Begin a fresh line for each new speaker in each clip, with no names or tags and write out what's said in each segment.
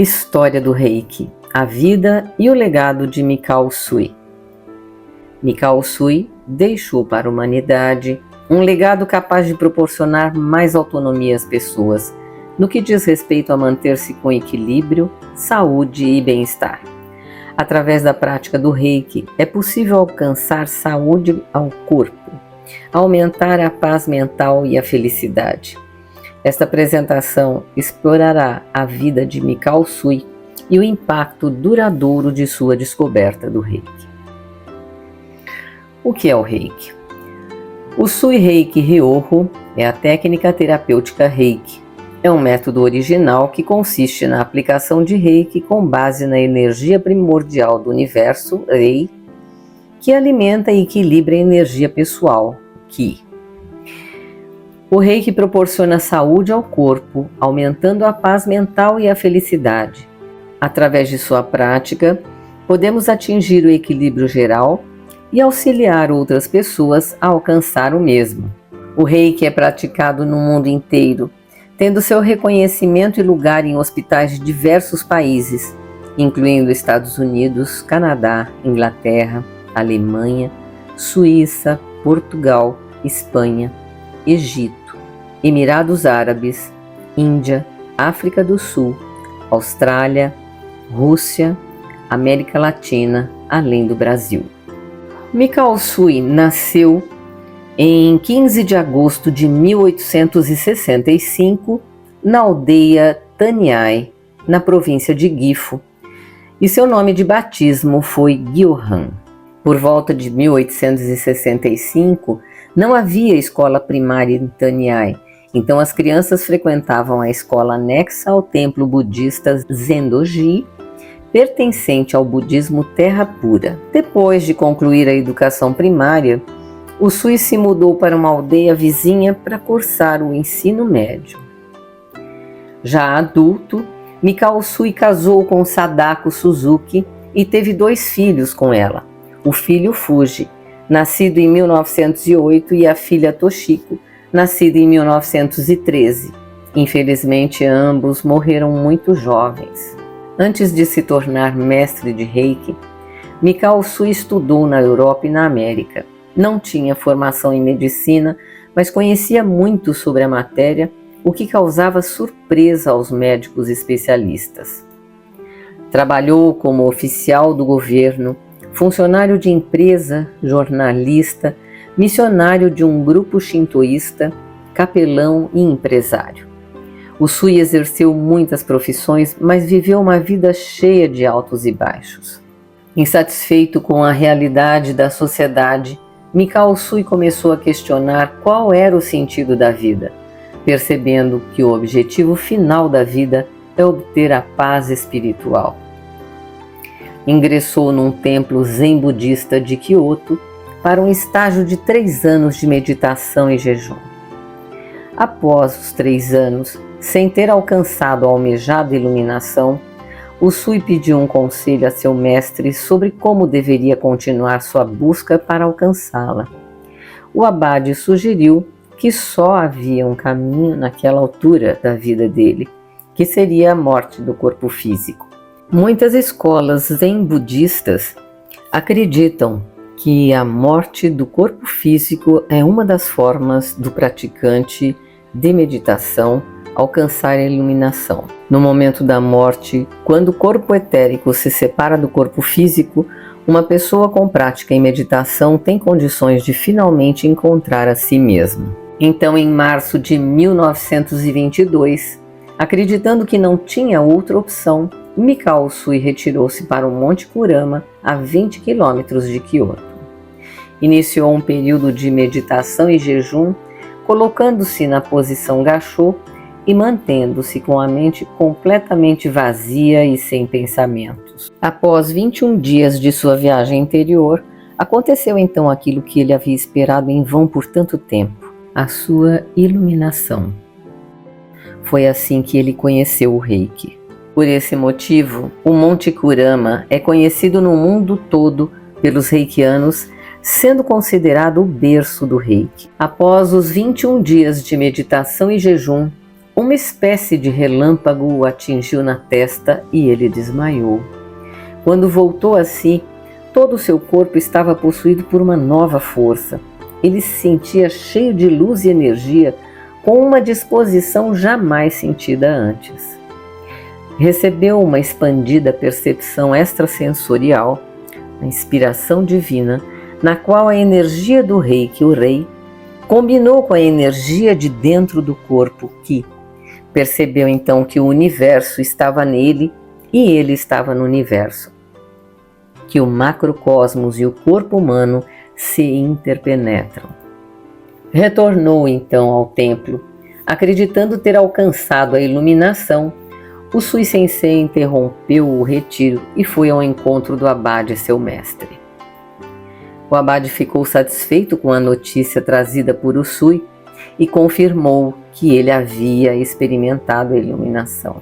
História do Reiki, a vida e o legado de Mikao Usui. Mikao Usui deixou para a humanidade um legado capaz de proporcionar mais autonomia às pessoas, no que diz respeito a manter-se com equilíbrio, saúde e bem-estar. Através da prática do Reiki, é possível alcançar saúde ao corpo, aumentar a paz mental e a felicidade. Esta apresentação explorará a vida de Mikao Usui e o impacto duradouro de sua descoberta do Reiki. O que é o Reiki? O Usui Reiki Ryoho é a técnica terapêutica Reiki. É um método original que consiste na aplicação de Reiki com base na energia primordial do universo, Rei, que alimenta e equilibra a energia pessoal, Ki. O Reiki proporciona saúde ao corpo, aumentando a paz mental e a felicidade. Através de sua prática, podemos atingir o equilíbrio geral e auxiliar outras pessoas a alcançar o mesmo. O Reiki é praticado no mundo inteiro, tendo seu reconhecimento e lugar em hospitais de diversos países, incluindo Estados Unidos, Canadá, Inglaterra, Alemanha, Suíça, Portugal, Espanha, Egito, Emirados Árabes, Índia, África do Sul, Austrália, Rússia, América Latina, além do Brasil. Mikao Usui nasceu em 15 de agosto de 1865 na aldeia Taniai, na província de Gifu, e seu nome de batismo foi Gyohan. Por volta de 1865, não havia escola primária em Taniai, então as crianças frequentavam a escola anexa ao templo budista Zendoji, pertencente ao budismo Terra Pura. Depois de concluir a educação primária, Usui se mudou para uma aldeia vizinha para cursar o ensino médio. Já adulto, Mikao Usui casou com Sadako Suzuki e teve 2 filhos com ela, o filho Fuji, nascido em 1908, e a filha Toshiko, nascida em 1913. Infelizmente, ambos morreram muito jovens. Antes de se tornar mestre de Reiki, Mikao Usui estudou na Europa e na América. Não tinha formação em medicina, mas conhecia muito sobre a matéria, o que causava surpresa aos médicos especialistas. Trabalhou como oficial do governo, funcionário de empresa, jornalista, missionário de um grupo shintoísta, capelão e empresário. Usui exerceu muitas profissões, mas viveu uma vida cheia de altos e baixos. Insatisfeito com a realidade da sociedade, Mikao Usui começou a questionar qual era o sentido da vida, percebendo que o objetivo final da vida é obter a paz espiritual. Ingressou num templo zen budista de Kyoto para um estágio de 3 anos de meditação e jejum. Após os 3 anos, sem ter alcançado a almejada iluminação, Usui pediu um conselho a seu mestre sobre como deveria continuar sua busca para alcançá-la. O abade sugeriu que só havia um caminho naquela altura da vida dele, que seria a morte do corpo físico. Muitas escolas zen budistas acreditam que a morte do corpo físico é uma das formas do praticante de meditação alcançar a iluminação. No momento da morte, quando o corpo etérico se separa do corpo físico, uma pessoa com prática em meditação tem condições de finalmente encontrar a si mesma. Então, em março de 1922, acreditando que não tinha outra opção, Mikao Usui retirou-se para o Monte Kurama, a 20 quilômetros de Kyoto. Iniciou um período de meditação e jejum, colocando-se na posição Gassho e mantendo-se com a mente completamente vazia e sem pensamentos. Após 21 dias de sua viagem interior, aconteceu então aquilo que ele havia esperado em vão por tanto tempo, a sua iluminação. Foi assim que ele conheceu o Reiki. Por esse motivo, o Monte Kurama é conhecido no mundo todo pelos reikianos, sendo considerado o berço do Reiki. Após os 21 dias de meditação e jejum, Uma espécie de relâmpago o atingiu na testa e ele desmaiou. Quando voltou a si, todo o seu corpo estava possuído por uma nova força. Ele se sentia cheio de luz e energia, com uma disposição jamais sentida antes. Recebeu uma expandida percepção extrasensorial, a inspiração divina, na qual a energia do Reiki, o Rei, combinou com a energia de dentro do corpo que percebeu então que o universo estava nele e ele estava no universo, que o macrocosmos e o corpo humano se interpenetram. Retornou então ao templo, acreditando ter alcançado a iluminação. O Sui Sensei interrompeu o retiro e foi ao encontro do abade, seu mestre. O abade ficou satisfeito com a notícia trazida por Usui e confirmou que ele havia experimentado a iluminação.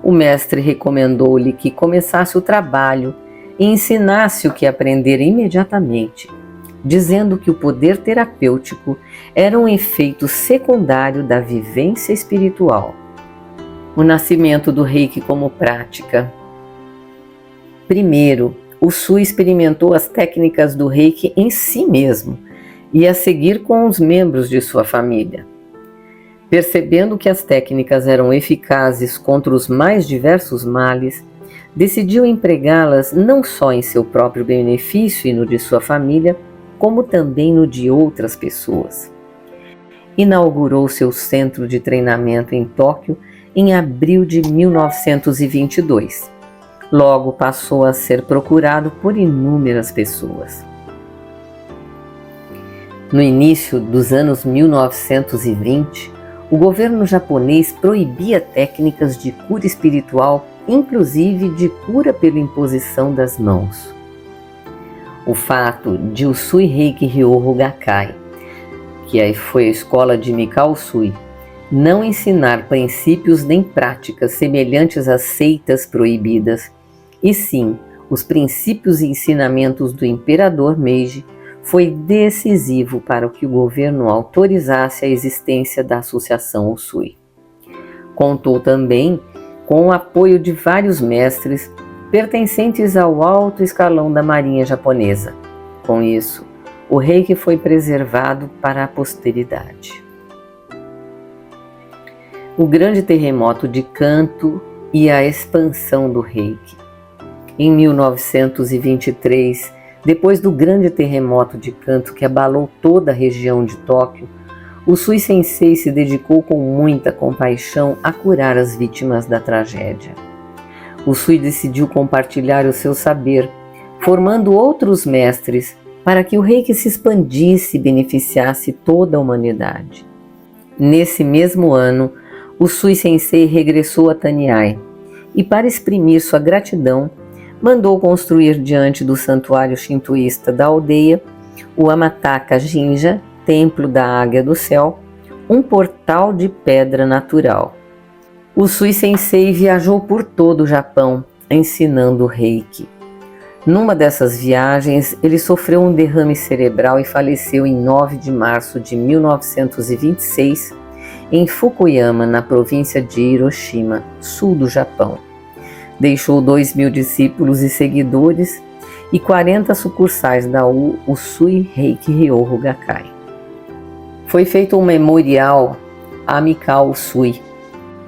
O mestre recomendou-lhe que começasse o trabalho e ensinasse o que aprendera imediatamente, dizendo que o poder terapêutico era um efeito secundário da vivência espiritual. O nascimento do Reiki como prática. Primeiro, Usui experimentou as técnicas do Reiki em si mesmo e a seguir com os membros de sua família. Percebendo que as técnicas eram eficazes contra os mais diversos males, decidiu empregá-las não só em seu próprio benefício e no de sua família, como também no de outras pessoas. Inaugurou seu centro de treinamento em Tóquio em abril de 1922. Logo passou a ser procurado por inúmeras pessoas. No início dos anos 1920, o governo japonês proibia técnicas de cura espiritual, inclusive de cura pela imposição das mãos. O fato de Usui Reiki Ryoho Gakkai, que aí foi a escola de Mikao Usui, não ensinar princípios nem práticas semelhantes às seitas proibidas, e sim os princípios e ensinamentos do imperador Meiji, foi decisivo para que o governo autorizasse a existência da Associação Usui. Contou também com o apoio de vários mestres pertencentes ao alto escalão da Marinha Japonesa. Com isso, o Reiki foi preservado para a posteridade. O grande terremoto de Kanto e a expansão do Reiki. Em 1923, depois do grande terremoto de Kanto que abalou toda a região de Tóquio, o Sui Sensei se dedicou com muita compaixão a curar as vítimas da tragédia. O Sui decidiu compartilhar o seu saber, formando outros mestres para que o Reiki se expandisse e beneficiasse toda a humanidade. Nesse mesmo ano, o Sui Sensei regressou a Taniai e, para exprimir sua gratidão, mandou construir diante do santuário shintoísta da aldeia, o Amataka Jinja, Templo da Águia do Céu, um portal de pedra natural. O Sui Sensei viajou por todo o Japão, ensinando Reiki. Numa dessas viagens, ele sofreu um derrame cerebral e faleceu em 9 de março de 1926, em Fukuyama, na província de Hiroshima, sul do Japão. Deixou 2.000 discípulos e seguidores e 40 sucursais da Usui Reiki Ryoho Gakkai. Foi feito um memorial a Mikao Usui.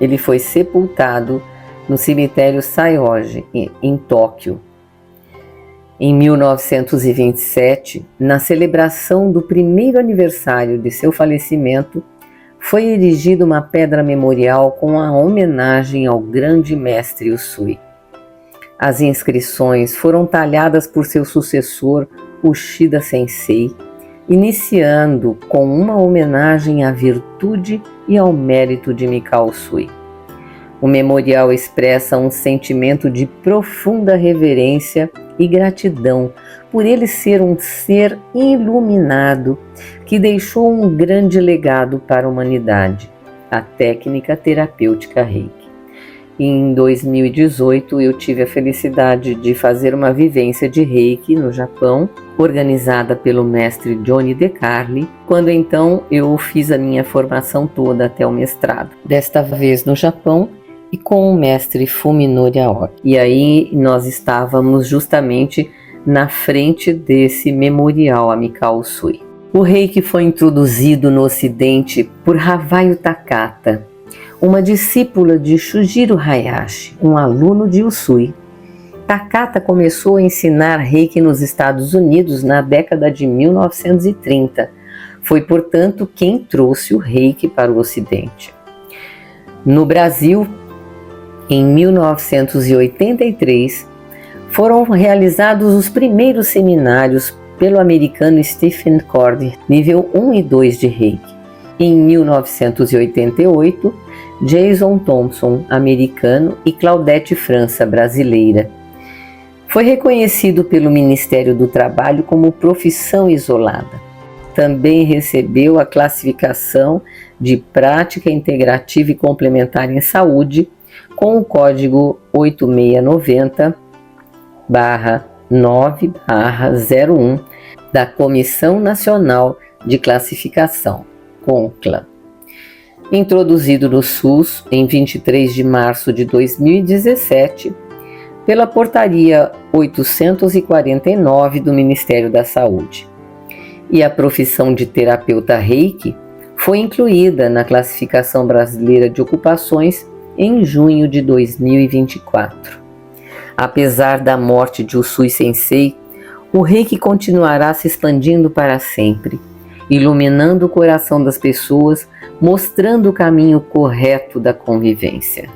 Ele foi sepultado no cemitério Saioji, em Tóquio. Em 1927, na celebração do primeiro aniversário de seu falecimento, foi erigida uma pedra memorial com a homenagem ao grande mestre Usui. As inscrições foram talhadas por seu sucessor, Ushida Sensei, iniciando com uma homenagem à virtude e ao mérito de Mikao Usui. O memorial expressa um sentimento de profunda reverência e gratidão por ele ser um ser iluminado que deixou um grande legado para a humanidade, a técnica terapêutica Reiki. em 2018 eu tive a felicidade de fazer uma vivência de Reiki no Japão, organizada pelo mestre Johnny DeCarli, quando então eu fiz a minha formação toda até o mestrado. Desta vez no Japão e com o mestre Fuminori Aoki. E aí nós estávamos justamente na frente desse memorial a Mikao Usui. O Reiki foi introduzido no Ocidente por Havayu Takata, uma discípula de Shujiro Hayashi, um aluno de Usui. Takata começou a ensinar Reiki nos Estados Unidos na década de 1930. Foi, portanto, quem trouxe o Reiki para o Ocidente. No Brasil, em 1983, foram realizados os primeiros seminários pelo americano Stephen Cord, nível 1 e 2 de Reiki. Em 1988, Jason Thompson, americano, e Claudete França, brasileira. Foi reconhecido pelo Ministério do Trabalho como profissão isolada. Também recebeu a classificação de prática integrativa e complementar em saúde com o código 8690-9/01 da Comissão Nacional de Classificação, CONCLA. Introduzido no SUS em 23 de março de 2017, pela Portaria 849 do Ministério da Saúde. E a profissão de terapeuta Reiki foi incluída na Classificação Brasileira de Ocupações em junho de 2024. Apesar da morte de Usui Sensei, o Reiki continuará se expandindo para sempre, iluminando o coração das pessoas, mostrando o caminho correto da convivência.